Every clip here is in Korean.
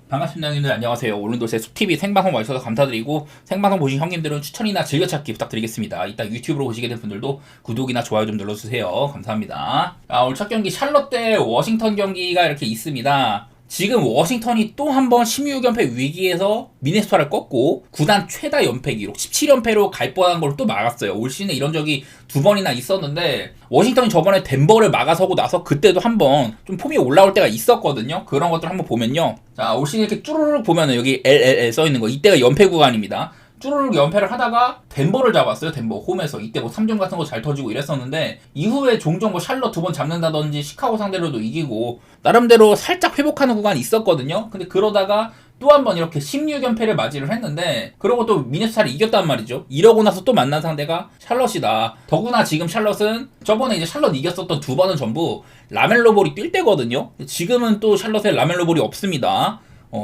반갑습니다 형님들, 안녕하세요. 오늘도 제 숲TV 생방송 와주셔서 감사드리고, 생방송 보신 형님들은 추천이나 즐겨찾기 부탁드리겠습니다. 이따 유튜브로 보시게 된 분들도 구독이나 좋아요 좀 눌러주세요. 감사합니다. 오늘 첫 경기 샬럿 대 워싱턴 경기가 이렇게 있습니다. 지금 워싱턴이 또 한 번 16연패 위기에서 미네소타를 꺾고 구단 최다 연패 기록 17연패로 갈 뻔한 걸 또 막았어요. 올 시즌에 이런 적이 두 번이나 있었는데, 워싱턴이 저번에 덴버를 막아서고 나서 그때도 한번 좀 폼이 올라올 때가 있었거든요. 그런 것들 한번 보면요. 자, 올 시즌 이렇게 쭈루룩 보면은 여기 LLL 써있는 거, 이때가 연패 구간입니다. 쭈루룩 연패를 하다가 덴버를 잡았어요. 덴버 홈에서 이때 뭐 3점 같은 거 잘 터지고 이랬었는데, 이후에 종종 뭐 샬럿 두 번 잡는다든지 시카고 상대로도 이기고 나름대로 살짝 회복하는 구간이 있었거든요. 근데 그러다가 또 한 번 이렇게 16연패를 맞이를 했는데, 그러고 또 미네소타를 이겼단 말이죠. 이러고 나서 또 만난 상대가 샬럿이다. 더구나 지금 샬럿은 저번에 이제 샬럿 이겼었던 두 번은 전부 라멜로 볼이 뛸 때거든요. 지금은 또 샬럿에 라멜로 볼이 없습니다.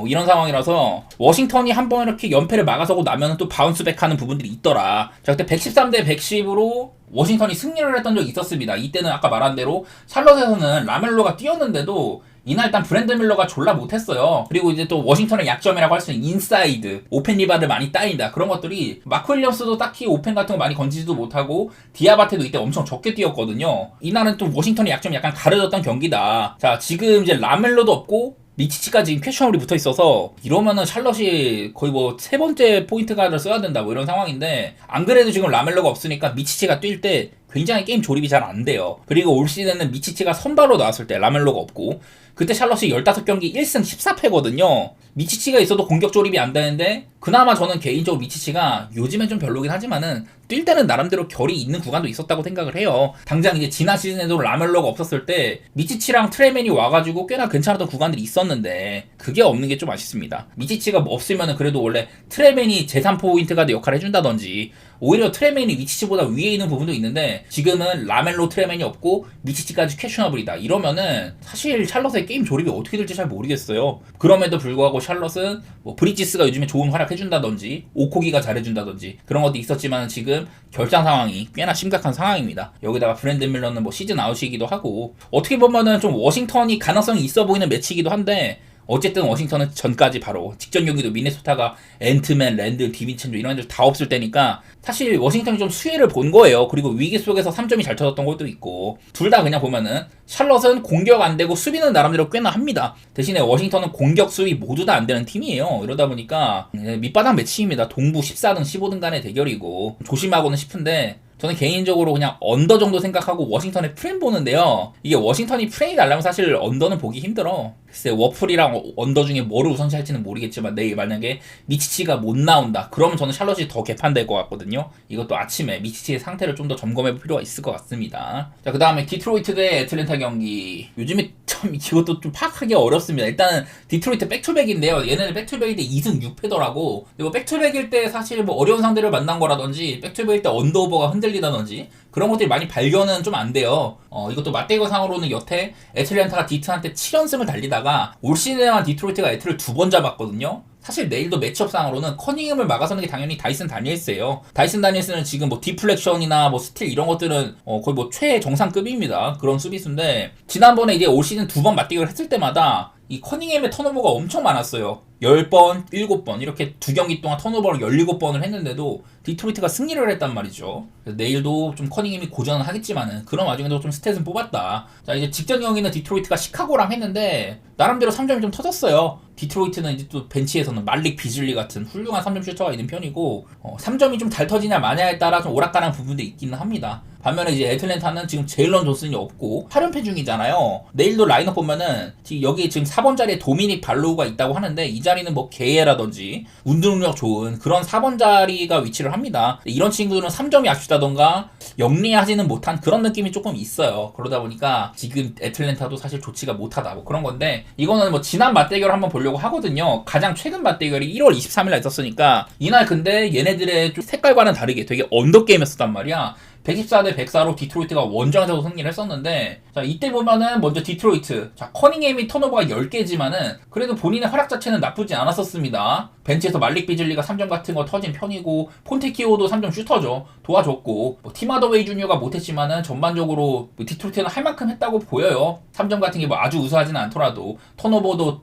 이런 상황이라서 워싱턴이 한번 이렇게 연패를 막아서고 나면 또 바운스백 하는 부분들이 있더라. 자, 그때 113대 110으로 워싱턴이 승리를 했던 적이 있었습니다. 이때는 아까 말한 대로 샬럿에서는 라멜로가 뛰었는데도 이날 일단 브랜드 밀러가 졸라 못했어요. 그리고 이제 또 워싱턴의 약점이라고 할 수 있는 인사이드, 오펜 리바드 많이 따인다. 그런 것들이 마크 윌리엄스도 딱히 오펜 같은 거 많이 건지지도 못하고 디아바테도 이때 엄청 적게 뛰었거든요. 이날은 또 워싱턴의 약점이 약간 가려졌던 경기다. 자, 지금 이제 라멜로도 없고 미치치까지 퀘셔널이 붙어 있어서 이러면은 샬럿이 거의 뭐 세 번째 포인트 가드를 써야 된다 뭐 이런 상황인데, 안 그래도 지금 라멜로가 없으니까 미치치가 뛸 때 굉장히 게임 조립이 잘 안 돼요. 그리고 올 시즌에는 미치치가 선발로 나왔을 때 라멜로가 없고, 그때 샬럿이 15경기 1승 14패거든요. 미치치가 있어도 공격 조립이 안 되는데, 그나마 저는 개인적으로 미치치가 요즘엔 좀 별로긴 하지만은 뛸 때는 나름대로 결이 있는 구간도 있었다고 생각을 해요. 당장 이제 지난 시즌에도 라멜로가 없었을 때 미치치랑 트레맨이 와가지고 꽤나 괜찮았던 구간들이 있었는데, 그게 없는 게 좀 아쉽습니다. 미치치가 뭐 없으면은 그래도 원래 트레맨이 제3포인트 가드 역할을 해준다든지, 오히려 트레맨이 미치치보다 위에 있는 부분도 있는데, 지금은 라멜로 트레맨이 없고 미치치까지 퀘셔너블이다. 이러면은 사실 샬럿의 게임 조립이 어떻게 될지 잘 모르겠어요. 그럼에도 불구하고 샬럿은 뭐 브리지스가 요즘에 좋은 활약 해준다든지 오코기가 잘해준다든지 그런 것도 있었지만, 지금 결상 상황이 꽤나 심각한 상황입니다. 여기다가 브랜드 밀러는 뭐 시즌 아웃이기도 하고, 어떻게 보면은 좀 워싱턴이 가능성이 있어 보이는 매치이기도 한데, 어쨌든 워싱턴은 전까지 바로 직전 경기도 미네소타가 앤트맨, 랜들, 디빈첸조 이런 애들 다 없을 때니까 사실 워싱턴이 좀 수혜를 본 거예요. 그리고 위기 속에서 3점이 잘 터졌던 것도 있고, 둘 다 그냥 보면은 샬럿은 공격 안 되고 수비는 나름대로 꽤나 합니다. 대신에 워싱턴은 공격 수비 모두 다 안 되는 팀이에요. 이러다 보니까 밑바닥 매치입니다. 동부 14등 15등 간의 대결이고 조심하고는 싶은데, 저는 개인적으로 그냥 언더 정도 생각하고 워싱턴의 프레임 보는데요. 이게 워싱턴이 프레임이 날려면 사실 언더는 보기 힘들어. 글쎄 워플이랑 언더 중에 뭐를 우선시할지는 모르겠지만, 내일 만약에 미치치가 못 나온다 그러면 저는 샬럿이 더 개판될 것 같거든요. 이것도 아침에 미치치의 상태를 좀 더 점검해볼 필요가 있을 것 같습니다. 자, 그 다음에 디트로이트 대 애틀랜타 경기. 요즘에 참 이것도 좀 파악하기 어렵습니다. 일단은 디트로이트 백투백인데요. 얘네는 백투백일 때 2승 6패더라고. 그리고 백투백일 때 사실 뭐 어려운 상대를 만난 거라든지, 백투백일 때 언더오버가 흔들리다든지 그런 것들이 많이 발견은 좀 안 돼요. 이것도 맞대거 상으로는 여태 애틀랜타가 디트한테 7연승을 달리다가 올 시즌에만 디트로이트가 애틀을 2번 잡았거든요. 사실 내일도 매치업상으로는 커닝햄을 막아서는 게 당연히 다이슨 다니엘스예요. 다이슨 다니엘스는 지금 뭐 디플렉션이나 뭐 스틸 이런 것들은 거의 뭐 최정상급입니다. 그런 수비수인데, 지난번에 이제 올 시즌 2번 맞대결을 했을 때마다 이 커닝햄의 턴오버가 엄청 많았어요. 10번, 7번 이렇게 두 경기 동안 턴오버를 17번을 했는데도 디트로이트가 승리를 했단 말이죠. 내일도 좀 커닝햄이 고전은 하겠지만은 그런 와중에도 좀 스탯은 뽑았다. 자, 이제 직전 경기는 디트로이트가 시카고랑 했는데 나름대로 3점이 좀 터졌어요. 디트로이트는 이제 또 벤치에서는 말릭 비즐리 같은 훌륭한 3점 슈터가 있는 편이고, 3점이 좀 잘 터지냐 마냐에 따라 좀 오락가락 부분도 있기는 합니다. 반면에 이제 애틀랜타는 지금 제일런 존슨이 없고 8연패 중이잖아요. 내일도 라인업 보면은 여기 지금 4번 자리에 도미닉 발로우가 있다고 하는데, 이 자리는 뭐 게이라든지 운동력 좋은 그런 4번 자리가 위치를 합니다. 이런 친구들은 3점이 아쉽다던가 영리하지는 못한 그런 느낌이 조금 있어요. 그러다 보니까 지금 애틀랜타도 사실 좋지가 못하다 뭐 그런 건데, 이거는 뭐 지난 맞대결을 한번 보려고 하거든요. 가장 최근 맞대결이 1월 23일날 있었으니까, 이날 근데 얘네들의 좀 색깔과는 다르게 되게 언더게임이었단 말이야. 114대 104로 디트로이트가 원정에서도 승리를 했었는데, 자, 이때 보면은 먼저 디트로이트, 자, 커닝햄이 턴오버가 10개지만은 그래도 본인의 활약 자체는 나쁘지 않았었습니다. 벤치에서 말릭 비즐리가 3점 같은 거 터진 편이고 폰테키오도 3점 슈터죠. 도와줬고 뭐 팀하더웨이 주니어가 못했지만은 전반적으로 뭐 디트로이트는 할 만큼 했다고 보여요. 3점 같은 게 뭐 아주 우수하지는 않더라도 턴오버도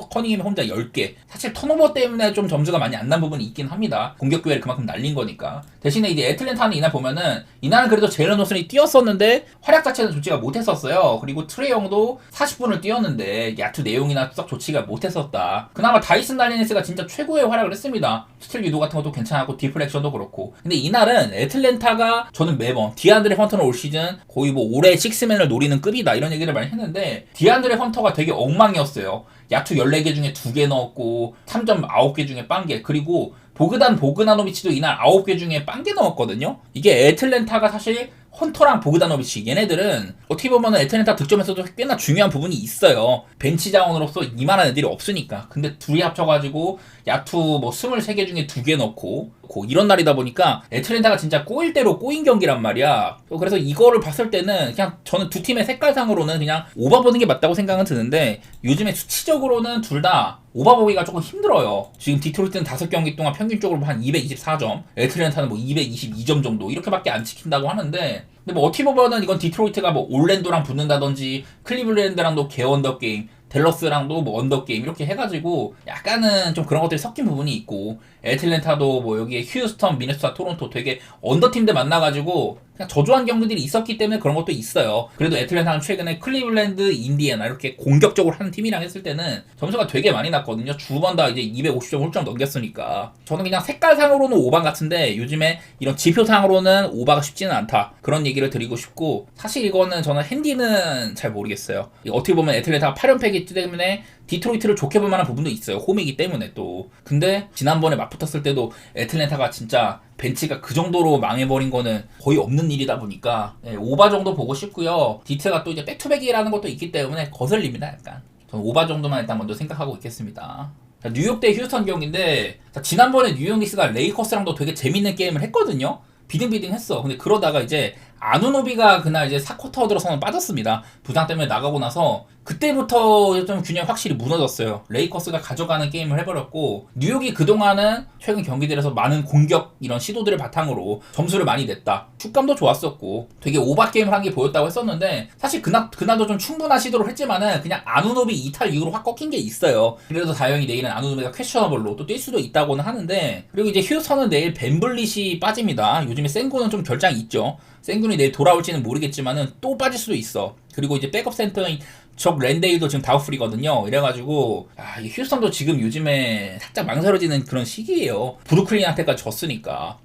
커닝햄이 혼자 10개. 사실 턴오버 때문에 좀 점수가 많이 안 난 부분이 있긴 합니다. 공격 기회를 그만큼 날린 거니까. 대신에 이제 애틀랜타는 이날 보면은 이날은 그래도 제일런 존슨이 뛰었었는데 활약 자체는 좋지가 못했었어요. 그리고 트레이 형도 40분을 뛰었는데 야투 내용이나 썩 좋지가 못했었다. 그나마 다이슨 날리네스가 진짜 최고의 활약을 했습니다. 스틸 유도 같은 것도 괜찮았고 디플렉션도 그렇고. 근데 이날은 애틀랜타가 저는 매번 디안드레 헌터는 올 시즌 거의 뭐 올해 식스맨을 노리는 급이다 이런 얘기를 많이 했는데 디안드레 헌터가 되게 엉망이었어요. 야투 14개 중에 2개 넣었고 3점 9개 중에 빵개. 그리고 보그다노비치도 이날 9개 중에 빵개 넣었거든요. 이게 애틀랜타가 사실 헌터랑 보그다노비치 얘네들은 어떻게 보면 애틀랜타 득점에서도 꽤나 중요한 부분이 있어요. 벤치 자원으로서 이만한 애들이 없으니까. 근데 둘이 합쳐가지고 야투 뭐 23개 중에 2개 넣고 이런 날이다 보니까 애틀랜타가 진짜 꼬일 대로 꼬인 경기란 말이야. 그래서 이거를 봤을 때는 그냥 저는 두 팀의 색깔상으로는 그냥 오바보는 게 맞다고 생각은 드는데 요즘에 수치적으로는 둘 다 오바보기가 조금 힘들어요. 지금 디트로이트는 5경기 동안 평균적으로 한 224점, 애틀랜타는 뭐 222점 정도 이렇게밖에 안 지킨다고 하는데 근데 뭐 어떻게 보면은 이건 디트로이트가 뭐 올랜도랑 붙는다든지 클리블랜드랑도 개언더 게임 댈러스랑도 뭐 언더게임 이렇게 해가지고 약간은 좀 그런 것들이 섞인 부분이 있고 애틀랜타도 뭐 여기에 휴스턴, 미네소타, 토론토 되게 언더팀들 만나가지고 그냥 저조한 경기들이 있었기 때문에 그런 것도 있어요. 그래도 애틀랜타는 최근에 클리블랜드, 인디애나 이렇게 공격적으로 하는 팀이랑 했을 때는 점수가 되게 많이 났거든요. 두 번 다 이제 250점 훌쩍 넘겼으니까 저는 그냥 색깔상으로는 오반 같은데 요즘에 이런 지표상으로는 오바가 쉽지는 않다 그런 얘기를 드리고 싶고 사실 이거는 저는 핸디는 잘 모르겠어요. 어떻게 보면 애틀랜타가 8연패이기 때문에 디트로이트를 좋게 볼 만한 부분도 있어요. 홈이기 때문에 또. 근데 지난번에 맞붙었을 때도 애틀랜타가 진짜 벤치가 그 정도로 망해버린 거는 거의 없는 일이다 보니까 오바 정도 보고 싶고요. 디트가 또 이제 백투백이라는 것도 있기 때문에 거슬립니다. 약간. 저는 오바 정도만 일단 먼저 생각하고 있겠습니다. 자, 뉴욕 대 휴스턴 경기인데 자, 지난번에 뉴욕 닉스가 레이커스랑도 되게 재밌는 게임을 했거든요. 비등비등 했어. 근데 그러다가 이제 아누노비가 그날 이제 4쿼터 들어서는 빠졌습니다. 부상 때문에 나가고 나서 그때부터 좀 균형 확실히 무너졌어요. 레이커스가 가져가는 게임을 해버렸고 뉴욕이 그동안은 최근 경기들에서 많은 공격 이런 시도들을 바탕으로 점수를 많이 냈다. 슛감도 좋았었고 되게 오바 게임을 한 게 보였다고 했었는데 사실 그날도 좀 충분한 시도를 했지만은 그냥 아누노비 이탈 이후로 확 꺾인 게 있어요. 그래도 다행히 내일은 아누노비가 퀘셔너블로 또 뛸 수도 있다고는 하는데 그리고 이제 휴스턴은 내일 벤블릿이 빠집니다. 요즘에 센구는 좀 결장이 있죠. 센군이 내일 돌아올지는 모르겠지만은 또 빠질 수도 있어. 그리고 이제 백업 센터인 적 랜데일도 지금 다우프리거든요. 이래가지고 이 휴스턴도 지금 요즘에 살짝 망설여지는 그런 시기예요. 브루클린한테까지 졌으니까.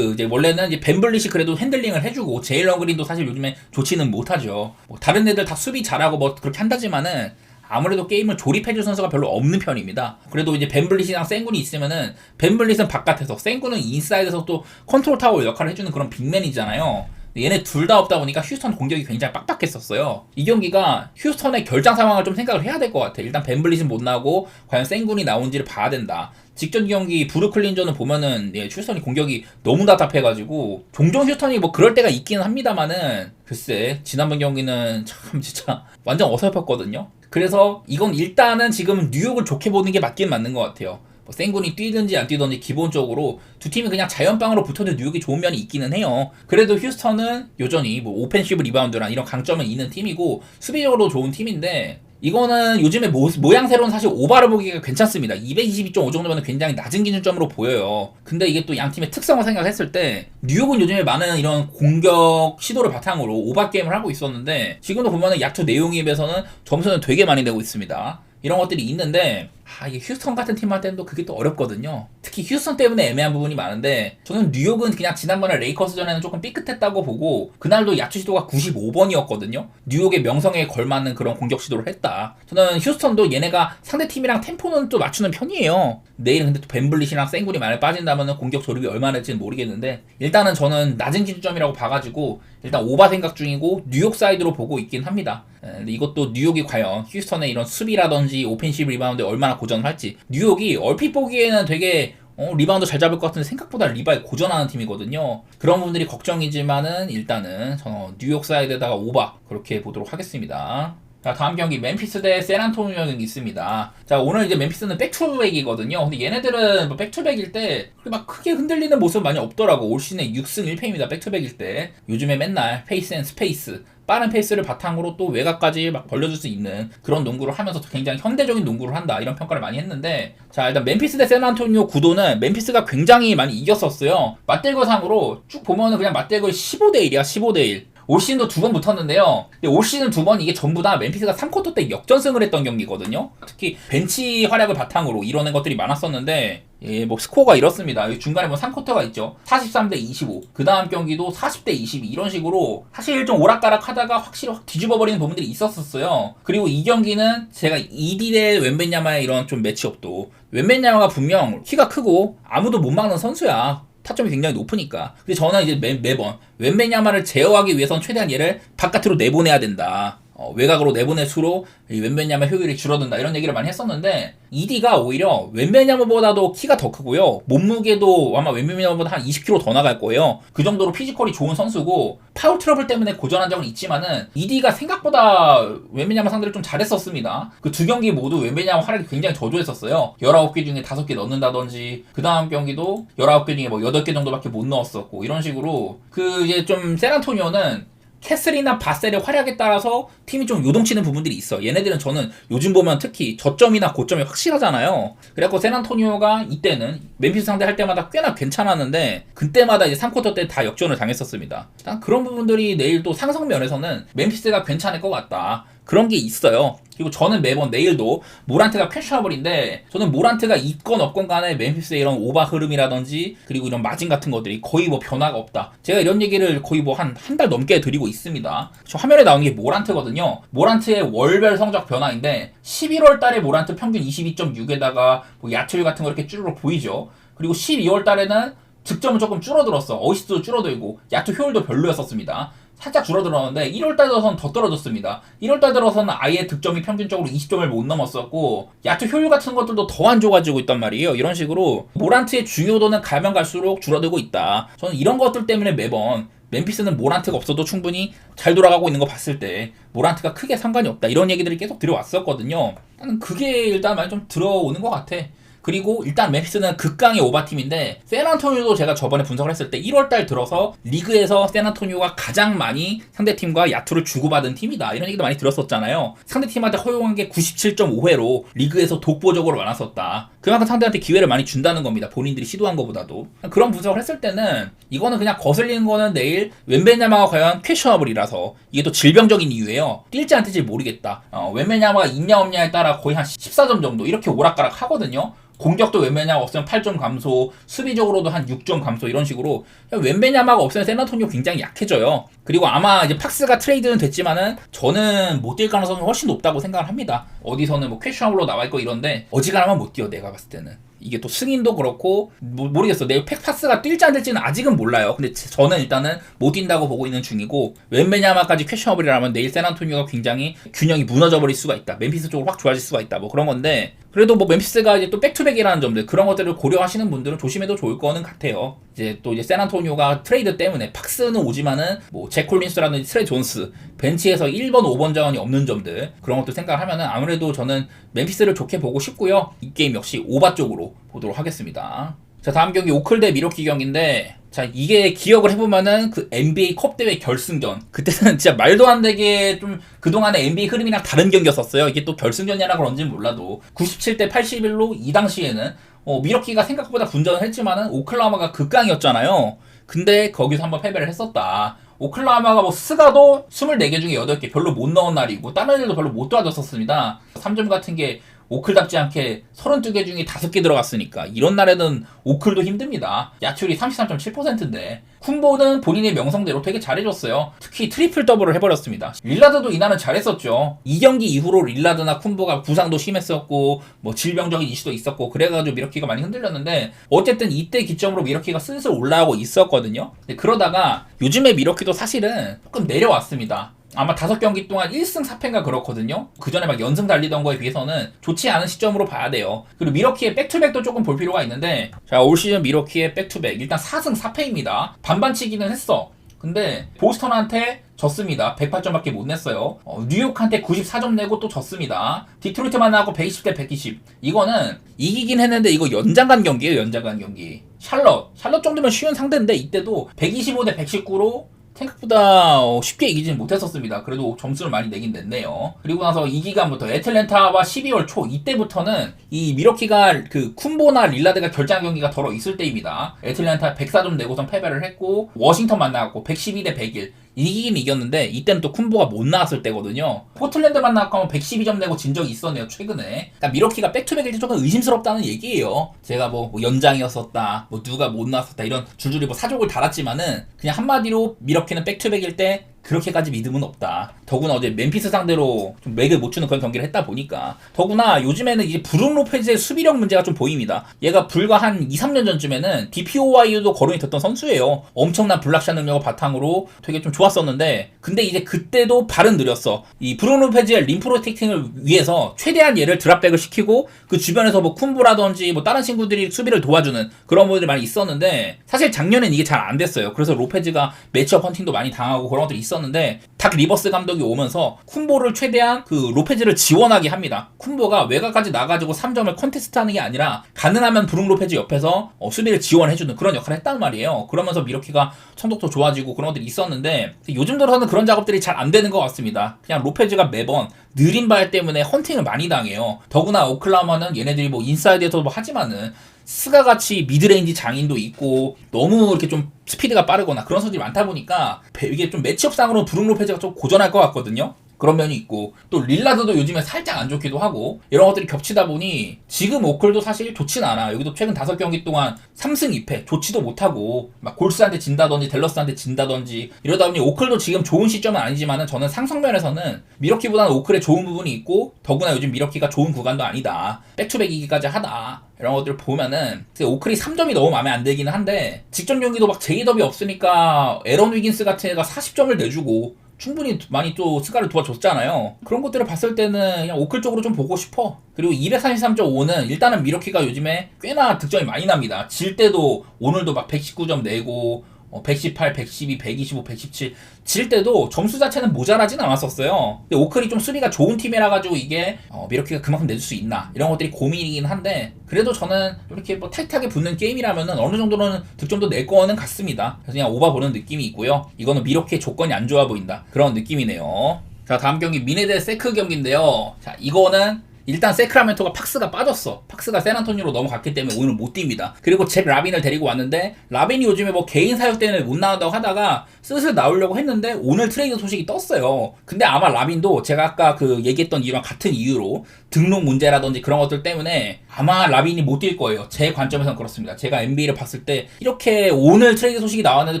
이제 원래는 이제 벤블릿이 그래도 핸들링을 해주고 제일런 그린도 사실 요즘에 좋지는 못하죠. 뭐 다른 애들 다 수비 잘하고 뭐 그렇게 한다지만은 아무래도 게임을 조립해줄 선수가 별로 없는 편입니다. 그래도 이제 벤블릿이랑 센군이 있으면은 벤블릿은 바깥에서 센군은 인사이드에서 또 컨트롤 타워 역할을 해주는 그런 빅맨이잖아요. 얘네 둘 다 없다 보니까 휴스턴 공격이 굉장히 빡빡했었어요. 이 경기가 휴스턴의 결장 상황을 좀 생각을 해야 될 것 같아. 일단 벤블릿은 못 나오고 과연 센군이 나온지를 봐야 된다. 직전 경기 브루클린전을 보면은 휴스턴이 공격이 너무 답답해가지고 종종 휴스턴이 뭐 그럴 때가 있기는 합니다만은 글쎄 지난번 경기는 참 진짜 완전 어설펐거든요. 그래서 이건 일단은 지금 뉴욕을 좋게 보는 게 맞긴 맞는 것 같아요. 센군이 뛰든지 안 뛰든지 기본적으로 두 팀이 그냥 자연빵으로 붙어도 뉴욕이 좋은 면이 있기는 해요. 그래도 휴스턴은 여전히 뭐 오펜시브 리바운드란 이런 강점은 있는 팀이고 수비적으로 좋은 팀인데 이거는 요즘에 모양새로는 사실 오바를 보기가 괜찮습니다. 222.5 정도면 굉장히 낮은 기준점으로 보여요. 근데 이게 또 양 팀의 특성을 생각했을 때 뉴욕은 요즘에 많은 이런 공격 시도를 바탕으로 오바 게임을 하고 있었는데 지금도 보면은 야투 내용에 비해서는 점수는 되게 많이 내고 있습니다. 이런 것들이 있는데 이게 휴스턴 같은 팀한테는 또 그게 또 어렵거든요. 특히 휴스턴 때문에 애매한 부분이 많은데 저는 뉴욕은 그냥 지난번에 레이커스 전에는 조금 삐끗했다고 보고 그날도 야투 시도가 95번이었거든요. 뉴욕의 명성에 걸맞는 그런 공격 시도를 했다. 저는 휴스턴도 얘네가 상대팀이랑 템포는 또 맞추는 편이에요. 내일 근데 또 벤블릿이랑 센군이 만약 빠진다면 공격 조립이 얼마나 될지는 모르겠는데 일단은 저는 낮은 기준점이라고 봐가지고 일단 오바 생각 중이고 뉴욕 사이드로 보고 있긴 합니다. 근데 이것도 뉴욕이 과연 휴스턴의 이런 수비라든지 오펜시브 리바운드에 얼마나 고전을 할지. 뉴욕이 얼핏 보기에는 되게 리바운드 잘 잡을 것 같은데 생각보다 리바에 고전하는 팀이거든요. 그런 부분들이 걱정이지만은 일단은 저는 뉴욕 사이드에다가 오바 그렇게 보도록 하겠습니다. 자, 다음 경기 멤피스 대 샌안토니오 경기 있습니다. 자, 오늘 이제 멤피스는 백투백이거든요. 근데 얘네들은 뭐 백투백일 때 막 크게 흔들리는 모습 많이 없더라고. 올 시즌에 6승 1패입니다. 백투백일 때. 요즘에 맨날 페이스 앤 스페이스, 빠른 페이스를 바탕으로 또 외곽까지 막 벌려줄 수 있는 그런 농구를 하면서 굉장히 현대적인 농구를 한다, 이런 평가를 많이 했는데, 자, 일단 멤피스 대 샌안토니오 구도는 멤피스가 굉장히 많이 이겼었어요. 맞대결상으로 쭉 보면은 그냥 맞대결 15대1이야. 15대1. 올 시즌도 2번 붙었는데요. 근데 올 시즌 2번 이게 전부 다 멤피스가 3쿼터 때 역전승을 했던 경기거든요. 특히 벤치 활약을 바탕으로 이뤄낸 것들이 많았었는데, 예, 뭐 스코어가 이렇습니다. 중간에 뭐 3쿼터가 있죠. 43대 25. 그 다음 경기도 40대 22. 이런 식으로 사실 좀 오락가락 하다가 확실히 확 뒤집어버리는 부분들이 있었었어요. 그리고 이 경기는 제가 이디 대 웬벤야마의 이런 좀 매치업도, 웬벤야마가 분명 키가 크고 아무도 못 막는 선수야. 타점이 굉장히 높으니까. 근데 저는 이제 매번 웬벤야마를 제어하기 위해선 최대한 얘를 바깥으로 내보내야 된다. 외곽으로 내보낼수록 웬벤야마 효율이 줄어든다, 이런 얘기를 많이 했었는데, 이디가 오히려 웬벤야마보다도 키가 더 크고요. 몸무게도 아마 웬벤야마보다 한 20kg 더 나갈 거예요. 그 정도로 피지컬이 좋은 선수고, 파울 트러블 때문에 고전한 적은 있지만은 이디가 생각보다 웬벤야마 상대를 좀 잘했었습니다. 그 두 경기 모두 웬벤야마 활약이 굉장히 저조했었어요. 19개 중에 5개 넣는다든지, 그 다음 경기도 19개 중에 뭐 8개 정도밖에 못 넣었었고, 이런 식으로 그 이제 좀 샌안토니오는 캐슬이나 바셀의 활약에 따라서 팀이 좀 요동치는 부분들이 있어. 얘네들은 저는 요즘 보면 특히 저점이나 고점이 확실하잖아요. 그래갖고 샌안토니오가 이때는 멤피스 상대할 때마다 꽤나 괜찮았는데, 그때마다 이제 3쿼터 때 다 역전을 당했었습니다. 일단 그런 부분들이 내일 또 상성 면에서는 멤피스가 괜찮을 것 같다, 그런 게 있어요. 그리고 저는 매번 내일도 모란트가 퀘셔너블인데, 저는 모란트가 있건 없건 간에 멤피스의 이런 오바 흐름이라든지 그리고 이런 마진 같은 것들이 거의 뭐 변화가 없다, 제가 이런 얘기를 거의 뭐 한 달 넘게 드리고 있습니다. 저 화면에 나오는 게 모란트거든요. 모란트의 월별 성적 변화인데, 11월 달에 모란트 평균 22.6에다가 뭐 야투율 같은 거 이렇게 쭈르륵 보이죠. 그리고 12월 달에는 득점은 조금 줄어들었어. 어시스트도 줄어들고 야투 효율도 별로였었습니다. 살짝 줄어들었는데 1월달 들어서는 더 떨어졌습니다. 1월달 들어서는 아예 득점이 평균적으로 20점을 못 넘었었고, 야투 효율 같은 것들도 더 안 좋아지고 있단 말이에요. 이런 식으로 모란트의 중요도는 가면 갈수록 줄어들고 있다. 저는 이런 것들 때문에 매번 멤피스는 모란트가 없어도 충분히 잘 돌아가고 있는 거 봤을 때 모란트가 크게 상관이 없다, 이런 얘기들을 계속 들어왔었거든요. 나는 그게 일단 많이 좀 들어오는 것 같아. 그리고 일단 멤피스는 극강의 오바팀인데, 샌안토니오도 제가 저번에 분석을 했을 때 1월달 들어서 리그에서 샌안토니오가 가장 많이 상대팀과 야투를 주고받은 팀이다, 이런 얘기도 많이 들었었잖아요. 상대팀한테 허용한 게 97.5회로 리그에서 독보적으로 많았었다. 그만큼 상대한테 기회를 많이 준다는 겁니다. 본인들이 시도한 것보다도. 그런 분석을 했을 때는 이거는 그냥 거슬리는 거는 내일 웬벤야마가 과연 퀘셔너블이라서, 이게 또 질병적인 이유예요. 뛸지 안 뛸지 모르겠다. 웬벤야마가 있냐 없냐에 따라 거의 한 14점 정도 이렇게 오락가락 하거든요. 공격도 웬벤야마가 없으면 8점 감소, 수비적으로도 한 6점 감소, 이런 식으로 웬벤야마가 없으면 샌안토니오 굉장히 약해져요. 그리고 아마 이제 팍스가 트레이드는 됐지만은 저는 못 뛸 가능성이 훨씬 높다고 생각을 합니다. 어디서는 뭐 퀘셔너블로 나와있고 이런데 어지간하면 못 뛰어, 내가 봤을 때는. 이게 또 승인도 그렇고 모르겠어. 내일 팩파스가 뛸지 안 뛸지는 아직은 몰라요. 근데 저는 일단은 못 뛴다고 보고 있는 중이고, 웬벤야마까지 퀘셔너블이라면 내일 샌안토니오가 굉장히 균형이 무너져버릴 수가 있다, 멤피스 쪽으로 확 좋아질 수가 있다, 뭐 그런 건데, 그래도 뭐 멤피스가 이제 또 백투백이라는 점들, 그런 것들을 고려하시는 분들은 조심해도 좋을 거는 같아요. 이제 또 이제 샌안토니오가 트레이드 때문에 팍스는 오지만은 뭐 잭 콜린스라든지 트레 존스 벤치에서 1번 5번 자원이 없는 점들, 그런 것들 생각을 하면은 아무래도 저는 멤피스를 좋게 보고 싶고요. 이 게임 역시 오바 쪽으로 보도록 하겠습니다. 자, 다음 경기 오클 대 미러키 경기인데, 자, 이게 기억을 해보면은 그 NBA 컵 대회 결승전, 그때는 진짜 말도 안 되게 좀 그동안의 NBA 흐름이랑 다른 경기였었어요. 이게 또 결승전이라 그런지는 몰라도 97대 81로 이 당시에는 미러키가 생각보다 분전을 했지만은 오클라호마가 극강이었잖아요. 근데 거기서 한번 패배를 했었다. 오클라호마가 뭐 스가도 24개 중에 8개 별로 못 넣은 날이고, 다른 애들도 별로 못 도와줬었습니다. 3점 같은 게 오클답지 않게 32개 중에 5개 들어갔으니까 이런 날에는 오클도 힘듭니다. 야투율이 33.7%인데 쿤보는 본인의 명성대로 되게 잘해줬어요. 특히 트리플 더블을 해버렸습니다. 릴라드도 이날은 잘했었죠. 이 경기 이후로 릴라드나 쿤보가 부상도 심했었고 뭐 질병적인 이슈도 있었고 그래가지고 미러키가 많이 흔들렸는데, 어쨌든 이때 기점으로 미러키가 슬슬 올라오고 있었거든요. 그러다가 요즘에 미러키도 사실은 조금 내려왔습니다. 아마 5경기 동안 1승 4패인가 그렇거든요. 그 전에 막 연승 달리던 거에 비해서는 좋지 않은 시점으로 봐야 돼요. 그리고 미러키의 백투백도 조금 볼 필요가 있는데, 자, 올 시즌 미러키의 백투백 일단 4승 4패입니다. 반반치기는 했어. 근데 보스턴한테 졌습니다. 108점밖에 못 냈어요. 뉴욕한테 94점 내고 또 졌습니다. 디트로이트만 나고 120대 120. 이거는 이기긴 했는데 이거 연장 간 경기예요. 연장 간 경기. 샬럿 정도면 쉬운 상대인데 이때도 125대 119로 생각보다 쉽게 이기지는 못했었습니다. 그래도 점수를 많이 내긴 냈네요. 그리고 나서 이 기간부터 애틀랜타와 12월 초 이때부터는 이 미러키가 그 쿤보나 릴라드가 결장 경기가 덜어 있을 때입니다. 애틀랜타 104점 내고선 패배를 했고 워싱턴 만나갖고 112대 101 이기긴 이겼는데 이때는 또 쿤보가 못 나왔을 때거든요. 포틀랜드 만나고 112점 내고 진 적이 있었네요. 최근에. 그러니까 미러키가 백투백일 때 조금 의심스럽다는 얘기예요. 제가 뭐 연장이었었다, 뭐 누가 못 나왔었다 이런 줄줄이 뭐 사족을 달았지만은 그냥 한마디로 미러키는 백투백일 때 그렇게까지 믿음은 없다. 더구나 어제 멤피스 상대로 좀 맥을 못 주는 그런 경기를 했다 보니까. 더구나 요즘에는 이제 브룩 로페즈의 수비력 문제가 좀 보입니다. 얘가 불과 한 2, 3년 전쯤에는 DPOY도 거론이 됐던 선수예요. 엄청난 블락샷 능력을 바탕으로 되게 좀 좋았었는데 근데 이제 그때도 발은 느렸어. 이 브룩 로페즈의 림 프로텍팅을 위해서 최대한 얘를 드랍백을 시키고 그 주변에서 뭐 쿤보라든지 뭐 다른 친구들이 수비를 도와주는 그런 분들이 많이 있었는데 사실 작년엔 이게 잘 안 됐어요. 그래서 로페즈가 매치업 헌팅도 많이 당하고 그런 것들이 있었는데 닥 리버스 감독이 오면서 쿤보를 최대한 그 로페즈를 지원하게 합니다. 쿤보가 외곽까지 나가지고 3점을 컨테스트하는 게 아니라 가능하면 브룩 로페즈 옆에서 수비를 지원해주는 그런 역할을 했단 말이에요. 그러면서 미러키가 성적도 좋아지고 그런 것들이 있었는데 요즘 들어서는 그런 작업들이 잘 안 되는 것 같습니다. 그냥 로페즈가 매번 느린 발 때문에 헌팅을 많이 당해요. 더구나 오클라호마는 얘네들이 뭐 인사이드에서도 뭐 하지만은 스가같이 미드레인지 장인도 있고 너무 이렇게 좀 스피드가 빠르거나 그런 선수들이 많다 보니까 이게 좀 매치업상으로 브룩 로페즈가 좀 고전할 것 같거든요. 그런 면이 있고 또 릴라드도 요즘에 살짝 안 좋기도 하고 이런 것들이 겹치다 보니 지금 오클도 사실 좋진 않아. 여기도 최근 5경기 동안 3승 2패 좋지도 못하고 막 골스한테 진다든지 댈러스한테 진다든지 이러다 보니 오클도 지금 좋은 시점은 아니지만은 저는 상성면에서는 미러키보다는 오클에 좋은 부분이 있고 더구나 요즘 미러키가 좋은 구간도 아니다. 백투백이기까지 하다. 이런 것들을 보면은 오클이 3점이 너무 마음에 안 들기는 한데 직전 경기도 막 제이더비 없으니까 에런 위긴스 같은 애가 40점을 내주고 충분히 많이 또 스가를 도와줬잖아요. 그런 것들을 봤을 때는 그냥 오클 쪽으로 좀 보고 싶어. 그리고 233.5는 일단은 미러키가 요즘에 꽤나 득점이 많이 납니다. 질 때도 오늘도 막 119점 내고 118, 112, 125, 117 질 때도 점수 자체는 모자라진 않았었어요. 근데 오클이 좀 수비가 좋은 팀이라 가지고 이게 미러키가 그만큼 내줄 수 있나 이런 것들이 고민이긴 한데 그래도 저는 이렇게 뭐 타이트하게 붙는 게임이라면은 어느 정도는 득점도 낼 거는 같습니다. 그래서 그냥 오바 보는 느낌이 있고요. 이거는 미러키의 조건이 안 좋아 보인다 그런 느낌이네요. 자, 다음 경기 미네 대 세크 경기인데요. 자, 이거는 일단 세크라멘토가 팍스가 빠졌어. 팍스가 샌안토니오로 넘어갔기 때문에 오늘 못 뜁니다. 그리고 잭 라빈을 데리고 왔는데 라빈이 요즘에 뭐 개인 사유 때문에 못 나온다고 하다가 슬슬 나오려고 했는데 오늘 트레이드 소식이 떴어요. 근데 아마 라빈도 제가 아까 그 얘기했던 이유랑 같은 이유로 등록 문제라든지 그런 것들 때문에 아마 라빈이 못 뛸 거예요. 제 관점에서는 그렇습니다. 제가 NBA를 봤을 때 이렇게 오늘 트레이드 소식이 나왔는데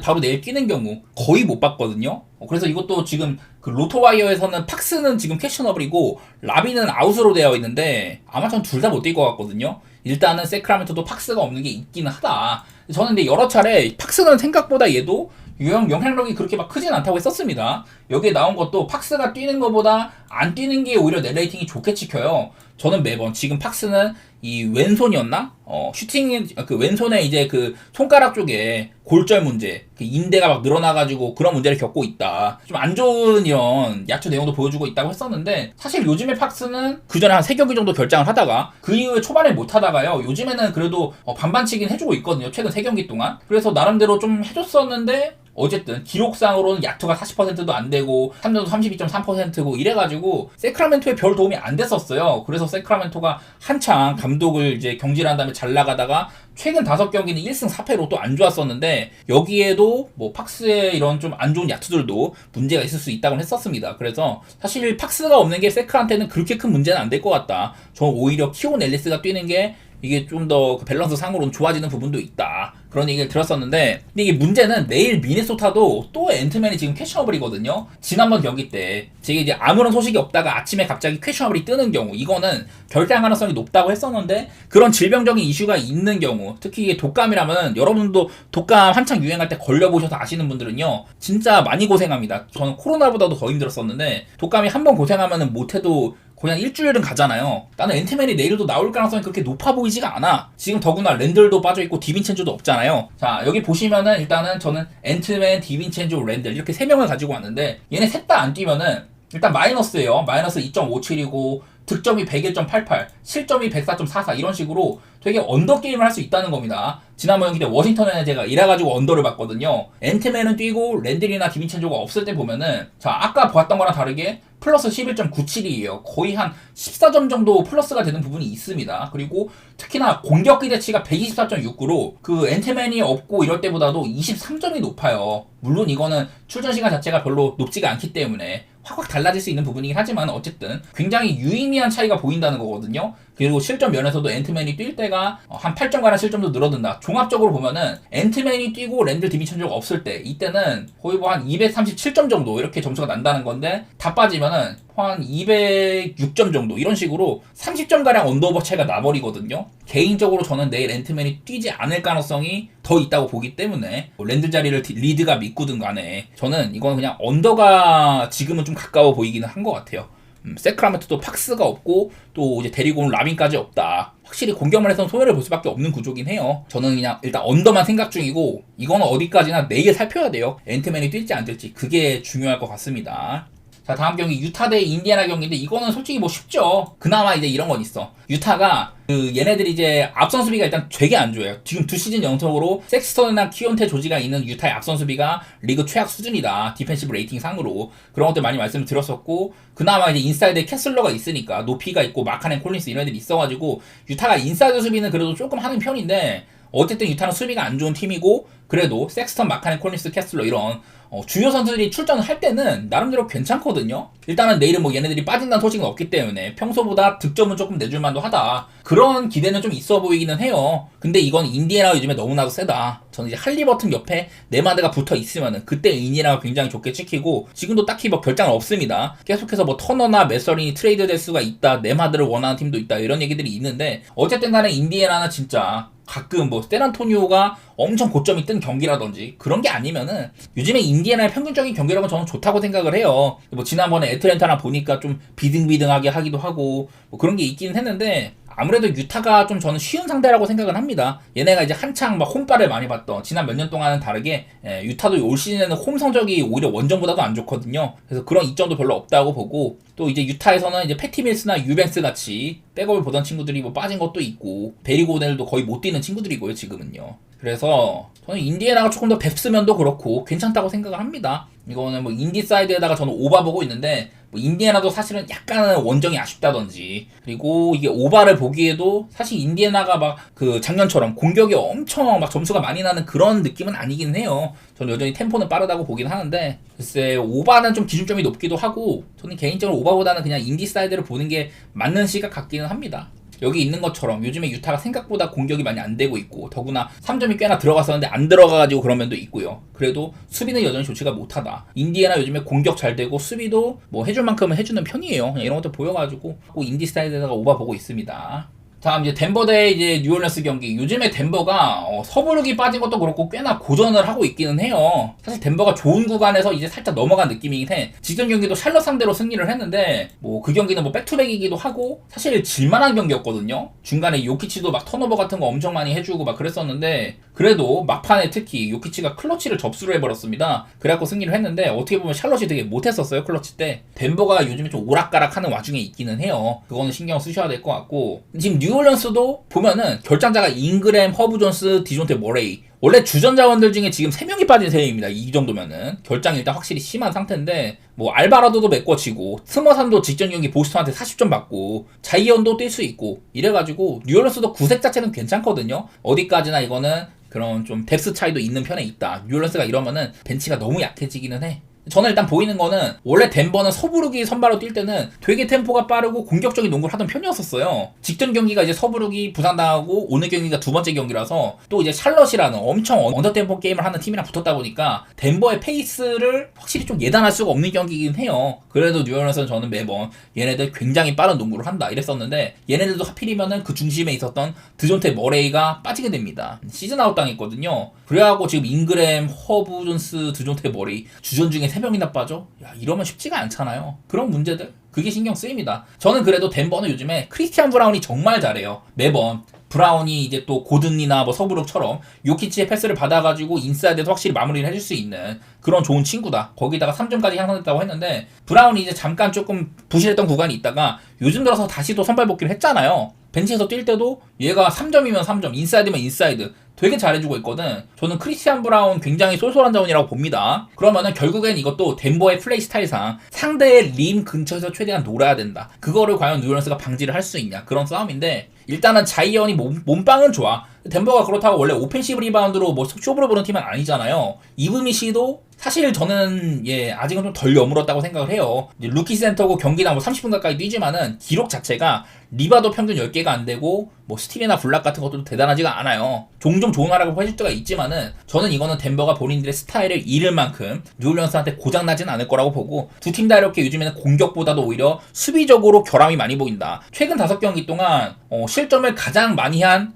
바로 내일 뛰는 경우 거의 못 봤거든요. 그래서 이것도 지금 그 로토와이어에서는 팍스는 지금 캐셔너블이고 라빈은 아웃으로 되어 있는데 아마 전 둘 다 못 뛸 것 같거든요. 일단은 세크라멘토도 팍스가 없는 게 있기는 하다. 저는 근데 여러 차례 팍스는 생각보다 얘도 영향력이 그렇게 막 크진 않다고 했었습니다. 여기에 나온 것도 팍스가 뛰는 것보다 안 뛰는 게 오히려 내 레이팅이 좋게 찍혀요. 저는 매번 지금 팍스는 이 왼손이었나? 슈팅 그 왼손에 이제 그 손가락 쪽에 골절 문제, 그 인대가 막 늘어나가지고 그런 문제를 겪고 있다. 좀 안 좋은 이런 야투 내용도 보여주고 있다고 했었는데 사실 요즘에 팍스는 그 전에 한 3경기 정도 결장을 하다가 그 이후에 초반에 못 하다가요. 요즘에는 그래도 반반치긴 해주고 있거든요. 최근 3경기 동안. 그래서 나름대로 좀 해줬었는데 어쨌든 기록상으로는 야투가 40%도 안 되고 3점도 32.3%고 이래가지고 세크라멘토에 별 도움이 안 됐었어요. 그래서 세크라멘토가 한창 감독을 이제 경질한 다음에 잘 나가다가 최근 5경기는 1승 4패로 또 안 좋았었는데 여기에도 뭐 팍스의 이런 좀 안 좋은 야투들도 문제가 있을 수 있다고 했었습니다. 그래서 사실 팍스가 없는 게 세크한테는 그렇게 큰 문제는 안 될 것 같다. 저는 오히려 키온 앨리스가 뛰는 게 이게 좀 더 밸런스 상으로는 좋아지는 부분도 있다. 그런 얘기를 들었었는데 근데 이게 문제는 내일 미네소타도 또 앤트맨이 지금 퀘셔너블이거든요. 지난번 경기 때 제가 이제 아무런 소식이 없다가 아침에 갑자기 퀘셔너블이 뜨는 경우 이거는 결장 가능성이 높다고 했었는데 그런 질병적인 이슈가 있는 경우 특히 이게 독감이라면 여러분도 독감 한창 유행할 때 걸려보셔서 아시는 분들은요 진짜 많이 고생합니다. 저는 코로나보다도 더 힘들었었는데 독감이 한 번 고생하면 못해도 그냥 일주일은 가잖아요. 나는 앤트맨이 내일도 나올 가능성이 그렇게 높아 보이지가 않아. 지금 더구나 랜들도 빠져있고 디빈첸조도 없잖아요. 자, 여기 보시면은 일단은 저는 앤트맨, 디빈첸조, 랜들 이렇게 3명을 가지고 왔는데 얘네 셋 다 안 뛰면은 일단 마이너스예요. 마이너스 2.57이고 득점이 101.88, 실점이 104.44 이런 식으로 되게 언더 게임을 할 수 있다는 겁니다. 지난번 경기 때 워싱턴에 제가 이래가지고 언더를 봤거든요. 앤트맨은 뛰고 랜들이나 디빈첸조가 없을 때 보면은 자, 아까 보았던 거랑 다르게 플러스 11.97이에요. 거의 한 14점 정도 플러스가 되는 부분이 있습니다. 그리고 특히나 공격 기대치가 124.69로 그 앤트맨이 없고 이럴 때보다도 23점이 높아요. 물론 이거는 출전 시간 자체가 별로 높지가 않기 때문에 확확 달라질 수 있는 부분이긴 하지만 어쨌든 굉장히 유의미한 차이가 보인다는 거거든요. 그리고 실점 면에서도 앤트맨이 뛸 때가 한 8점가량 실점도 늘어든다. 종합적으로 보면은 앤트맨이 뛰고 랜들 디빈첸조가 없을 때 이때는 거의 뭐 한 237점 정도 이렇게 점수가 난다는 건데 다 빠지면은 한 206점 정도 이런 식으로 30점가량 언더오버 차이가 나버리거든요. 개인적으로 저는 내일 앤트맨이 뛰지 않을 가능성이 더 있다고 보기 때문에 뭐 랜들 자리를 리드가 믿고든 간에 저는 이건 그냥 언더가 지금은 좀 가까워 보이기는 한 것 같아요. 세크라멘토도 팍스가 없고 또 이제 데리고 온 라빈까지 없다. 확실히 공격만 해서는 손해를 볼 수밖에 없는 구조긴 해요. 저는 그냥 일단 언더만 생각 중이고 이거는 어디까지나 내일 살펴야 돼요. 앤트맨이 뛸지 안 뛸지 그게 중요할 것 같습니다. 자, 다음 경기 유타 대 인디애나 경기인데 이거는 솔직히 뭐 쉽죠. 그나마 이제 이런 건 있어. 유타가 얘네들이 이제 앞선 수비가 일단 되게 안 좋아요. 지금 2시즌 연속으로 섹스턴이나 키온테 조지가 있는 유타의 앞선 수비가 리그 최악 수준이다. 디펜시브 레이팅 상으로 그런 것들 많이 말씀을 드렸었고 그나마 이제 인사이드에 캐슬러가 있으니까 높이가 있고 마카넨 콜린스 이런 애들이 있어가지고 유타가 인사이드 수비는 그래도 조금 하는 편인데 어쨌든 유타는 수비가 안 좋은 팀이고 그래도 섹스턴, 마카넨, 콜린스, 캐슬러 이런 주요 선수들이 출전을 할 때는 나름대로 괜찮거든요. 일단은 내일은 뭐 얘네들이 빠진다는 소식은 없기 때문에 평소보다 득점은 조금 내줄만도 하다. 그런 기대는 좀 있어 보이기는 해요. 근데 이건 인디애나가 요즘에 너무나도 세다. 저는 이제 할리버튼 옆에 네마드가 붙어 있으면은 그때 인디애나가 굉장히 좋게 찍히고 지금도 딱히 뭐 별장은 없습니다. 계속해서 뭐 터너나 메서린이 트레이드 될 수가 있다. 네마드를 원하는 팀도 있다. 이런 얘기들이 있는데 어쨌든 간에 인디애나는 진짜 가끔 뭐 샌안토니오가 엄청 고점이 뜬 경기라든지 그런 게 아니면은 요즘에 인디애나의 평균적인 경기력은 저는 좋다고 생각을 해요. 뭐 지난번에 애틀랜타랑 보니까 좀 비등비등하게 하기도 하고 뭐 그런 게 있기는 했는데 아무래도 유타가 좀 저는 쉬운 상대라고 생각은 합니다. 얘네가 이제 한창 막 홈발을 많이 봤던 지난 몇 년 동안은 다르게 유타도 올 시즌에는 홈 성적이 오히려 원정보다도 안 좋거든요. 그래서 그런 이점도 별로 없다고 보고 또 이제 유타에서는 이제 패티 밀스나 유벤스 같이 백업을 보던 친구들이 뭐 빠진 것도 있고 베리고넬도 거의 못 뛰는 친구들이고요 지금은요. 그래서 저는 인디애나가 조금 더 뎁스면도 그렇고 괜찮다고 생각을 합니다. 이거는 뭐 인디 사이드에다가 저는 오바 보고 있는데 뭐 인디애나도 사실은 약간은 원정이 아쉽다든지 그리고 이게 오바를 보기에도 사실 인디애나가 막 그 작년처럼 공격이 엄청 막 점수가 많이 나는 그런 느낌은 아니긴 해요. 저는 여전히 템포는 빠르다고 보긴 하는데 글쎄 오바는 좀 기준점이 높기도 하고 저는 개인적으로 오바보다는 그냥 인디 사이드를 보는 게 맞는 시각 같기는 합니다. 여기 있는 것처럼 요즘에 유타가 생각보다 공격이 많이 안 되고 있고 더구나 3점이 꽤나 들어갔었는데 안 들어가가지고 그런 면도 있고요. 그래도 수비는 여전히 좋지가 못하다. 인디애나 요즘에 공격 잘 되고 수비도 뭐 해줄 만큼은 해주는 편이에요. 그냥 이런 것도 보여가지고 인디 스타일에다가 오바 보고 있습니다. 다음 이제 덴버 대 이제 뉴올리언스 경기. 요즘에 덴버가 서부르기 빠진 것도 그렇고 꽤나 고전을 하고 있기는 해요. 사실 덴버가 좋은 구간에서 이제 살짝 넘어간 느낌이긴 해. 직전 경기도 샬럿 상대로 승리를 했는데 뭐 그 경기는 뭐 백투백이기도 하고 사실 질만한 경기였거든요. 중간에 요키치도 막 턴오버 같은 거 엄청 많이 해주고 막 그랬었는데 그래도 막판에 특히 요키치가 클러치를 접수를 해버렸습니다. 그래갖고 승리를 했는데 어떻게 보면 샬럿이 되게 못했었어요 클러치 때. 덴버가 요즘에 좀 오락가락하는 와중에 있기는 해요. 그거는 신경 쓰셔야 될 것 같고 지금 뉴올리언스도 보면은 결장자가 잉그램, 허브 존스, 디존테 머레이 원래 주전 자원들 중에 지금 3명이 빠진 셈입니다. 이 정도면은 결장이 일단 확실히 심한 상태인데 뭐 알바라도도 메꿔치고 스머산도 직전 경기 보스턴한테 40점 받고 자이언도 뛸 수 있고 이래가지고 뉴올리언스도 구색 자체는 괜찮거든요. 어디까지나 이거는 그런 좀 뎁스 차이도 있는 편에 있다. 뉴올리언스가 이러면은 벤치가 너무 약해지기는 해. 저는 일단 보이는 거는 원래 덴버는 서부르기 선발로 뛸 때는 되게 템포가 빠르고 공격적인 농구를 하던 편이었었어요. 직전 경기가 이제 서부르기 부상당하고 오늘 경기가 두 번째 경기라서 또 이제 샬럿이라는 엄청 언더템포 게임을 하는 팀이랑 붙었다 보니까 덴버의 페이스를 확실히 좀 예단할 수가 없는 경기이긴 해요. 그래도 뉴올리언스는 저는 매번 얘네들 굉장히 빠른 농구를 한다 이랬었는데 얘네들도 하필이면은 그 중심에 있었던 드존테 머레이가 빠지게 됩니다. 시즌 아웃 당했거든요. 그래갖고 지금 잉그램, 허브 존스, 드존테 머레이 주전 중에 3명이나 빠져? 야, 이러면 쉽지가 않잖아요. 그런 문제들 그게 신경 쓰입니다. 저는 그래도 덴버는 요즘에 크리스티안 브라운이 정말 잘해요. 매번 브라운이 이제 또 고든이나 뭐 서브룩처럼 요키치의 패스를 받아가지고 인사이드에서 확실히 마무리를 해줄 수 있는 그런 좋은 친구다. 거기다가 3점까지 향상했다고 했는데 브라운이 이제 잠깐 조금 부실했던 구간이 있다가 요즘 들어서 다시 또 선발 복귀를 했잖아요. 벤치에서 뛸 때도 얘가 3점이면 3점, 인사이드면 인사이드 되게 잘해주고 있거든. 저는 크리스티안 브라운 굉장히 쏠쏠한 자원이라고 봅니다. 그러면은 결국엔 이것도 덴버의 플레이 스타일상 상대의 림 근처에서 최대한 놀아야 된다. 그거를 과연 뉴올리언스가 방지를 할 수 있냐 그런 싸움인데 일단은 자이언이 몸빵은 좋아. 덴버가 그렇다고 원래 오펜시브 리바운드로 뭐 쇼부를 보는 팀은 아니잖아요. 이브미시도 사실 저는 아직은 좀 덜 여물었다고 생각을 해요. 이제 루키 센터고 경기당 뭐 30분 가까이 뛰지만은 기록 자체가 리바도 평균 10개가 안 되고 뭐 스틸이나 블락 같은 것도 대단하지가 않아요. 종종 좋은 활약을 해줄 때가 있지만은 저는 이거는 덴버가 본인들의 스타일을 잃을 만큼 뉴올리언스한테 고장나진 않을 거라고 보고 두 팀 다 이렇게 요즘에는 공격보다도 오히려 수비적으로 결함이 많이 보인다. 최근 5경기 동안 실점을 가장 많이 한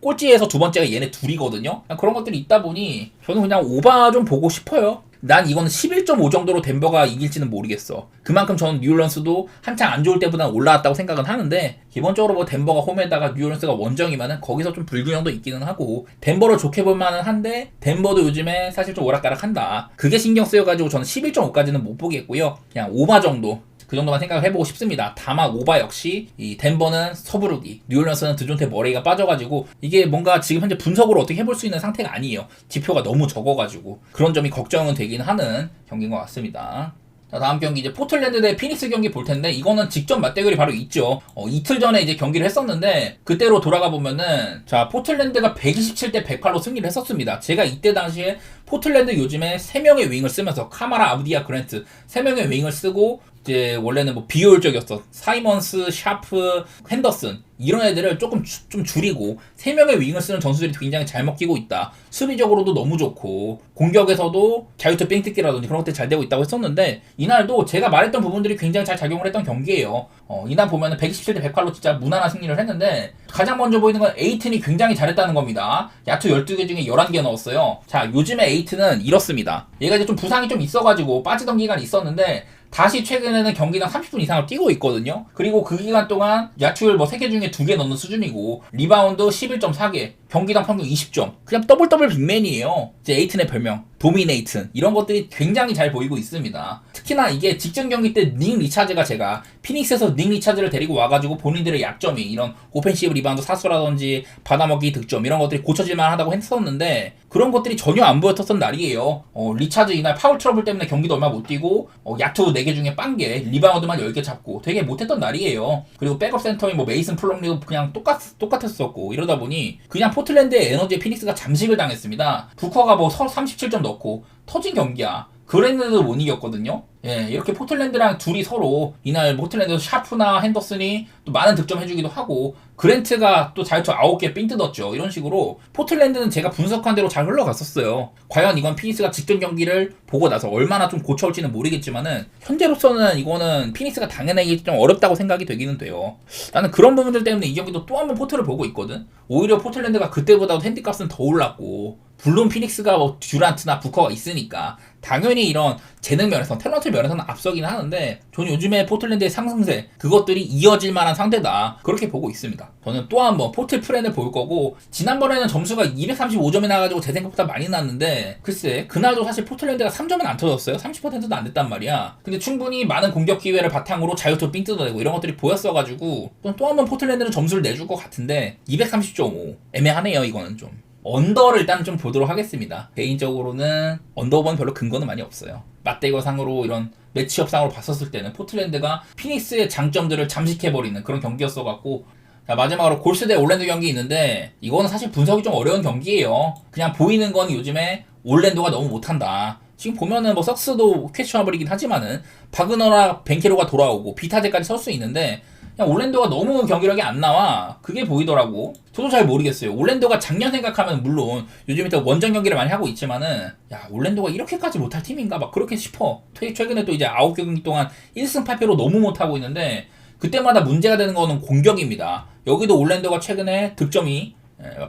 꼴찌에서 두 번째가 얘네 둘이거든요. 그런 것들이 있다 보니 저는 그냥 오바 좀 보고 싶어요. 난 이거는 11.5 정도로 덴버가 이길지는 모르겠어. 그만큼 저는 뉴올리언스도 한창 안 좋을 때보다 올라왔다고 생각은 하는데 기본적으로 뭐 덴버가 홈에다가 뉴올리언스가 원정이면은 거기서 좀 불균형도 있기는 하고 덴버를 좋게 볼 만은 한데 덴버도 요즘에 사실 좀 오락가락한다. 그게 신경 쓰여가지고 저는 11.5까지는 못 보겠고요. 그냥 오바 정도. 그 정도만 생각을 해보고 싶습니다. 다만 오바 역시 이 덴버는 서브루기, 뉴올리언스는 드존테 머레이가 빠져가지고 이게 뭔가 지금 현재 분석으로 어떻게 해볼 수 있는 상태가 아니에요. 지표가 너무 적어가지고 그런 점이 걱정은 되긴 하는 경기인 것 같습니다. 자, 다음 경기 이제 포틀랜드 대 피닉스 경기 볼 텐데 이거는 직접 맞대결이 바로 있죠. 이틀 전에 이제 경기를 했었는데 그때로 돌아가 보면은 자 포틀랜드가 127대 108로 승리를 했었습니다. 제가 이때 당시에 포틀랜드 요즘에 3명의 윙을 쓰면서 카마라, 아브디아, 그랜트 3명의 윙을 쓰고 이제 원래는 뭐 비효율적이었어. 사이먼스, 샤프, 핸더슨 이런 애들을 조금 좀 줄이고 3명의 윙을 쓰는 전술들이 굉장히 잘 먹히고 있다. 수비적으로도 너무 좋고 공격에서도 자유투 뺑뜯기라든지 그런 것들이 잘 되고 있다고 했었는데 이날도 제가 말했던 부분들이 굉장히 잘 작용을 했던 경기예요. 이날 보면은 127대 108로 진짜 무난한 승리를 했는데 가장 먼저 보이는 건 에이튼이 굉장히 잘했다는 겁니다. 야투 12개 중에 11개 넣었어요. 자, 요즘에 에이튼은 이렇습니다. 얘가 이제 좀 부상이 좀 있어가지고 빠지던 기간이 있었는데 다시 최근에는 경기당 30분 이상을 뛰고 있거든요. 그리고 그 기간 동안 야투율 뭐 3개 중에 2개 넣는 수준이고 리바운드 11.4개, 경기당 평균 20점. 그냥 더블 빅맨이에요. 이제 에이튼의 별명 도미네이튼 이런 것들이 굉장히 잘 보이고 있습니다. 특히나 이게 직전 경기 때 닉 리차즈가 제가 피닉스에서 닉 리차즈를 데리고 와가지고 본인들의 약점이 이런 오펜시브 리바운드 사수라든지 받아먹기 득점 이런 것들이 고쳐질만 하다고 했었는데 그런 것들이 전혀 안 보였었던 날이에요. 리차즈 이날 파울 트러블 때문에 경기도 얼마 못 뛰고 야투 4개 중에 빵개, 리바운드만 10개 잡고 되게 못했던 날이에요. 그리고 백업 센터인 뭐 메이슨 플럼리도 그냥 똑같았었고 이러다 보니 그냥 포틀랜드의 에너지에 피닉스가 잠식을 당했습니다. 부커가 뭐 37점 넣고 터진 경기야. 그랬는데도 못 이겼거든요. 이렇게 포틀랜드랑 둘이 서로 이날 포틀랜드에서 샤프나 핸더슨이 또 많은 득점 해주기도 하고 그랜트가 또 자유투 9개 삥 뜯었죠. 이런 식으로 포틀랜드는 제가 분석한 대로 잘 흘러갔었어요. 과연 이건 피닉스가 직전 경기를 보고 나서 얼마나 좀 고쳐올지는 모르겠지만은 현재로서는 이거는 피닉스가 당연하게 좀 어렵다고 생각이 되기는 돼요. 나는 그런 부분들 때문에 이 경기도 또 한 번 포트를 보고 있거든. 오히려 포틀랜드가 그때보다도 핸디값은 더 올랐고 물론 피닉스가 뭐 듀란트나 부커가 있으니까 당연히 이런 재능 면에서 탤런트 면에서는 앞서기는 하는데 저는 요즘에 포틀랜드의 상승세 그것들이 이어질 만한 상태다 그렇게 보고 있습니다. 저는 또 한 번 포틀 프렌을 볼 거고 지난번에는 점수가 235점이 나가지고 제 생각보다 많이 났는데 글쎄 그날도 사실 포틀랜드가 3점은 안 터졌어요. 30%도 안 됐단 말이야. 근데 충분히 많은 공격 기회를 바탕으로 자유투 삥 뜯어내고 이런 것들이 보였어가지고 또 한 번 포틀랜드는 점수를 내줄 것 같은데 230.5 애매하네요. 이거는 좀 언더를 일단 좀 보도록 하겠습니다. 개인적으로는 언더번 별로 근거는 많이 없어요. 맞대결상으로 이런 매치업상으로 봤었을 때는 포틀랜드가 피닉스의 장점들을 잠식해버리는 그런 경기였어갖고 자 마지막으로 골스 대 올랜도 경기 있는데 이거는 사실 분석이 좀 어려운 경기예요. 그냥 보이는 건 요즘에 올랜도가 너무 못한다. 지금 보면은 뭐 석스도 퀘스천어블이긴 하지만은 바그너나 벤케로가 돌아오고 비타제까지 설 수 있는데 그냥 올랜도가 너무 경기력이 안 나와. 그게 보이더라고. 저도 잘 모르겠어요. 올랜도가 작년 생각하면 물론 요즘에 또 원정 경기를 많이 하고 있지만은 야 올랜도가 이렇게까지 못할 팀인가 막 그렇게 싶어. 최근에 또 이제 9경기 동안 1승 8패로 너무 못하고 있는데 그때마다 문제가 되는 거는 공격입니다. 여기도 올랜도가 최근에 득점이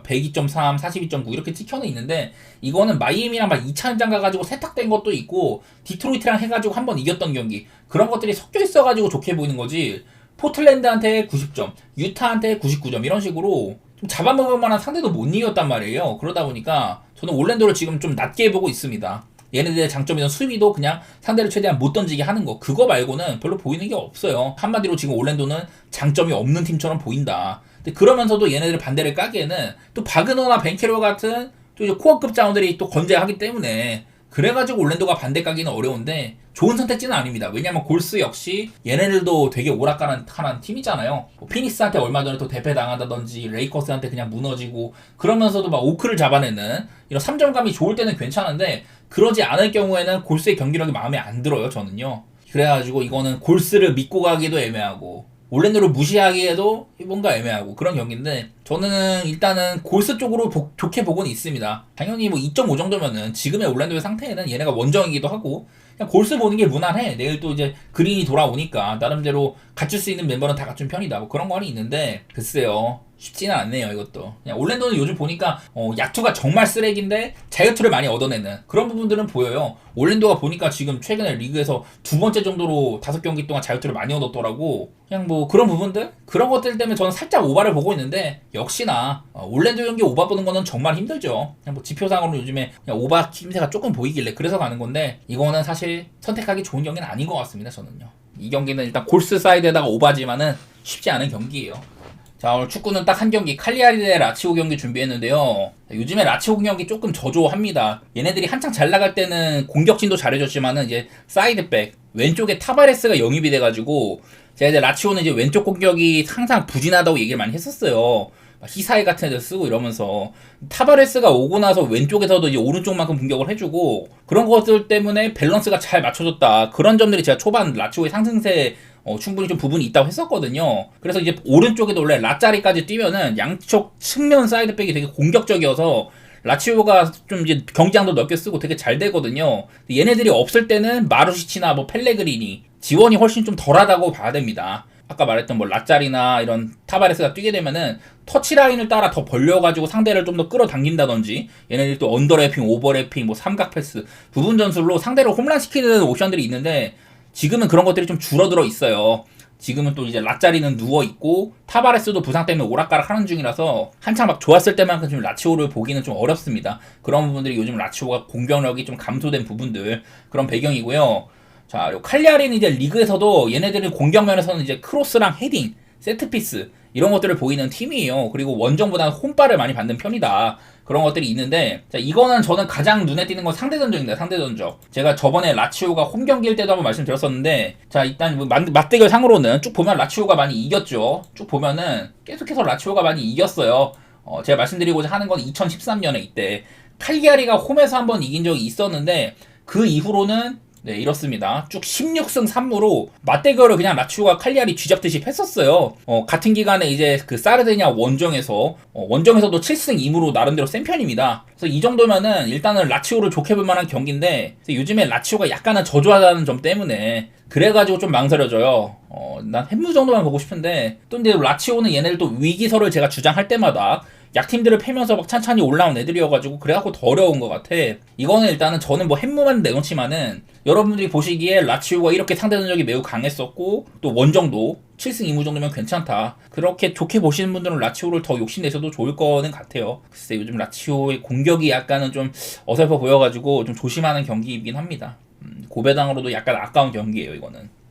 102.3, 42.9 이렇게 찍혀는 있는데 이거는 마이애미랑 막 2차전장 가가지고 세탁된 것도 있고 디트로이트랑 해가지고 한번 이겼던 경기 그런 것들이 섞여 있어가지고 좋게 보이는 거지. 포틀랜드한테 90점, 유타한테 99점 이런 식으로 좀 잡아먹을 만한 상대도 못 이겼단 말이에요. 그러다 보니까 저는 올랜도를 지금 좀 낮게 보고 있습니다. 얘네들의 장점이던 수비도 그냥 상대를 최대한 못 던지게 하는 거 그거 말고는 별로 보이는 게 없어요. 한마디로 지금 올랜도는 장점이 없는 팀처럼 보인다. 근데 그러면서도 얘네들 반대를 까기에는 또 바그너나 벤케로 같은 또 이제 코어급 자원들이 또 건재하기 때문에 그래가지고 올랜도가 반대 까기는 어려운데 좋은 선택지는 아닙니다. 왜냐면 골스 역시 얘네들도 되게 오락가락한 팀이잖아요. 뭐 피닉스한테 얼마 전에 또 대패당한다든지 레이커스한테 그냥 무너지고 그러면서도 막 오크를 잡아내는 이런 3점감이 좋을 때는 괜찮은데 그러지 않을 경우에는 골스의 경기력이 마음에 안 들어요. 저는요. 그래가지고 이거는 골스를 믿고 가기도 애매하고 올랜도를 무시하기에도 뭔가 애매하고 그런 경기인데 저는 일단은 골스 쪽으로 좋게 보고는 있습니다. 당연히 뭐 2.5 정도면은 지금의 올랜도의 상태에는 얘네가 원정이기도 하고 그냥 골스 보는 게 무난해. 내일 또 이제 그린이 돌아오니까 나름대로 갖출 수 있는 멤버는 다 갖춘 편이다. 뭐 그런 거는 있는데 글쎄요. 쉽지는 않네요 이것도. 그냥 올랜도는 요즘 보니까 야투가 정말 쓰레기인데 자유투를 많이 얻어내는 그런 부분들은 보여요. 올랜도가 보니까 지금 최근에 리그에서 두 번째 정도로 5경기 동안 자유투를 많이 얻었더라고. 그냥 뭐 그런 부분들? 그런 것들 때문에 저는 살짝 오바를 보고 있는데 역시나 올랜도 경기 오바 보는 거는 정말 힘들죠. 그냥 뭐 지표상으로 요즘에 그냥 오바 힘새가 조금 보이길래 그래서 가는 건데 이거는 사실 선택하기 좋은 경기는 아닌 것 같습니다. 저는요. 이 경기는 일단 골스 사이드에다가 오바지만은 쉽지 않은 경기예요. 자, 오늘 축구는 딱 한 경기 칼리아리 대 라치오 경기 준비했는데요. 요즘에 라치오 경기 조금 저조합니다. 얘네들이 한창 잘 나갈 때는 공격진도 잘해줬지만은 이제 사이드백 왼쪽에 타바레스가 영입이 돼가지고 제가 이제 라치오는 이제 왼쪽 공격이 항상 부진하다고 얘기를 많이 했었어요. 히사이 같은 애들 쓰고 이러면서 타바레스가 오고 나서 왼쪽에서도 이제 오른쪽만큼 공격을 해주고 그런 것들 때문에 밸런스가 잘 맞춰졌다. 그런 점들이 제가 초반 라치오의 상승세에 충분히 좀 부분이 있다고 했었거든요. 그래서 이제 오른쪽에도 원래 라짜리까지 뛰면은 양쪽 측면 사이드백이 되게 공격적이어서 라치오가 좀 이제 경기장도 넓게 쓰고 되게 잘 되거든요. 얘네들이 없을 때는 마루시치나 뭐 펠레그리니 지원이 훨씬 좀 덜하다고 봐야 됩니다. 아까 말했던 뭐 라짜리나 이런 타바레스가 뛰게 되면은 터치라인을 따라 더 벌려가지고 상대를 좀 더 끌어당긴다든지 얘네들이 또 언더래핑, 오버래핑, 뭐 삼각 패스 부분 전술로 상대를 홈런시키는 옵션들이 있는데 지금은 그런 것들이 좀 줄어들어 있어요. 지금은 또 이제 라짜리는 누워있고 타바레스도 부상 때문에 오락가락 하는 중이라서 한창 막 좋았을 때만큼 좀 라치오를 보기는 좀 어렵습니다. 그런 부분들이 요즘 라치오가 공격력이 좀 감소된 부분들 그런 배경이고요. 자, 칼리아리는 이제 리그에서도 얘네들은 공격면에서는 이제 크로스랑 헤딩, 세트피스 이런 것들을 보이는 팀이에요. 그리고 원정보다는 홈발을 많이 받는 편이다. 그런 것들이 있는데 자, 이거는 저는 가장 눈에 띄는 건 상대전적입니다. 상대전적. 제가 저번에 라치오가 홈 경기일 때도 한번 말씀드렸었는데 자, 일단 뭐 맞대결 상으로는 쭉 보면 라치오가 많이 이겼죠. 쭉 보면은 계속해서 라치오가 많이 이겼어요. 제가 말씀드리고자 하는 건 2013년에 이때 칼리아리가 홈에서 한번 이긴 적이 있었는데 그 이후로는 네, 이렇습니다. 쭉 16승 3무로 맞대결을 그냥 라치오가 칼리아리 쥐잡듯이 했었어요. 같은 기간에 이제 그 사르데냐 원정에서도 7승 2무로 나름대로 센 편입니다. 그래서 이 정도면은 일단은 라치오를 좋게 볼 만한 경기인데 요즘에 라치오가 약간은 저조하다는 점 때문에 그래가지고 좀 망설여져요. 난 햄무 정도만 보고 싶은데 또 근데 라치오는 얘네들 또 위기설을 제가 주장할 때마다 약팀들을 패면서 막 찬찬히 올라온 애들이어가지고 그래갖고 더 어려운 것 같아. 이거는 일단은 저는 뭐 햄무만 내놓지만은 여러분들이 보시기에 라치오가 이렇게 상대전적이 매우 강했었고 또 원정도 7승 2무 정도면 괜찮다. 그렇게 좋게 보시는 분들은 라치오를 더 욕심내셔도 좋을 거는 같아요. 글쎄 요즘 라치오의 공격이 약간은 좀 어설퍼 보여가지고 좀 조심하는 경기이긴 합니다. 고배당으로도 약간 아까운 경기예요 이거는.